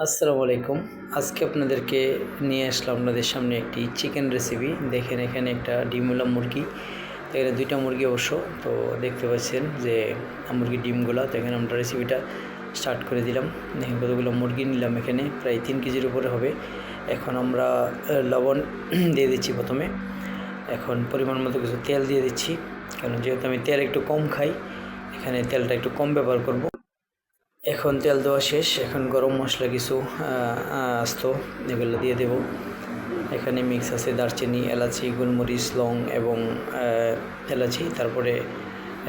আসসালামু আলাইকুম। আজকে আপনাদেরকে নিয়ে আসলাম আপনাদের সামনে একটি চিকেন রেসিপি। দেখেন এখানে একটা ডিমওয়ালা মুরগি, তো এখানে 2টা মুরগি অবশ্য। তো দেখতে পাচ্ছেন যে মুরগির ডিমগুলা। তো এখানে আমরা রেসিপিটা স্টার্ট করে দিলাম। দেখেন কতগুলো মুরগি নিলাম, এখানে প্রায় 3 কেজির উপরে হবে। এখন আমরা লবণ দিয়ে দিচ্ছি প্রথমে। এখন পরিমাণ মতো কিছু তেল দিয়ে দিচ্ছি, কারণ যেহেতু আমি তেল একটু কম খাই, এখানে তেলটা একটু কম ব্যবহার করব। এখন তেল দেওয়া শেষ। এখন গরম মশলা কিছু আস্ত এগুলো দিয়ে দেব। এখানে মিক্স আছে দারচিনি, এলাচি, গোলমরিচ, লং এবং এলাচি। তারপরে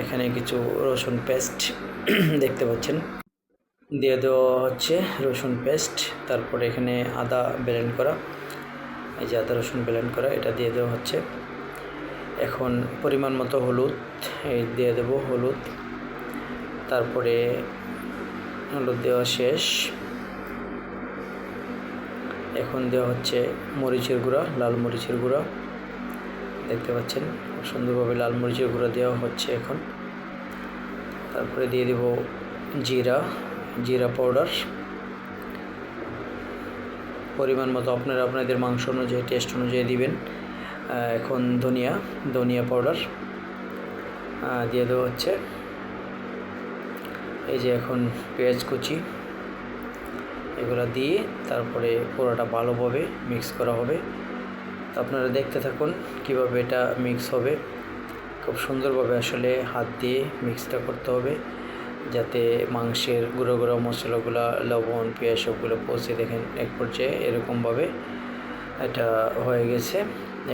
এখানে কিছু রসুন পেস্ট দেখতে পাচ্ছেন দিয়ে দেওয়া হচ্ছে, রসুন পেস্ট। তারপরে এখানে আদা ব্লেন্ড করা, এই যে আদা রসুন ব্লেন্ড করা, এটা দিয়ে দেওয়া হচ্ছে। এখন পরিমাণ মতো হলুদ এই দিয়ে দেব, হলুদ। তারপরে হলুদ দেওয়া শেষ। এখন দেওয়া হচ্ছে মরিচের গুঁড়া, লাল মরিচের গুঁড়া। দেখতে পাচ্ছেন খুব সুন্দরভাবে লাল মরিচের গুঁড়া দেওয়া হচ্ছে এখন। তারপরে দিয়ে দেব জিরা পাউডার পরিমাণ মতো, আপনারা আপনাদের মাংস অনুযায়ী, টেস্ট অনুযায়ী দিবেন। এখন ধনিয়া পাউডার দিয়ে দেওয়া হচ্ছে। এই যে এখন পেঁয়াজ কুচি এগুলো দিয়ে তারপরে পুরোটা ভালোভাবে মিক্স করা হবে। তো আপনারা দেখতে থাকুন কিভাবে এটা মিক্স হবে। খুব সুন্দরভাবে আসলে হাত দিয়ে মিক্সটা করতে হবে, যাতে মাংসের গুঁড়ো গুঁড়ো মশলাগুলো, লবণ, পেঁয়াজ সবগুলো পৌঁছে। দেখেন এক পর্যায়ে এরকমভাবে এটা হয়ে গেছে,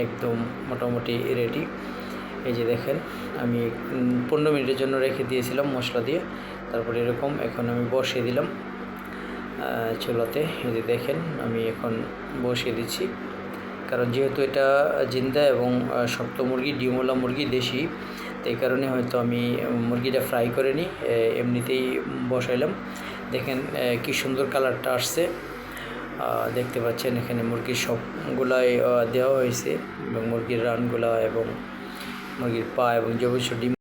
একদম মোটামুটি রেডি। এই যে দেখেন আমি 15 মিনিটের জন্য রেখে দিয়েছিলাম মশলা দিয়ে। তারপরে এরকম এখন আমি বসিয়ে দিলাম চুলাতে। এই যে দেখেন আমি এখন বসিয়ে দিচ্ছি, কারণ যেহেতু এটা জিন্দা এবং শক্ত মুরগি, ডিমওয়ালা মুরগি, দেশি, এই কারণে হয়তো আমি মুরগিটা ফ্রাই করে নিই, এমনিতেই বসাইলাম। দেখেন কি সুন্দর কালারটা আসছে। দেখতে পাচ্ছেন এখানে মুরগির সবগুলাই দেওয়া হয়েছে, এবং মুরগির রানগুলা এবং মুরগির পা এবং যে অবশ্য ডিম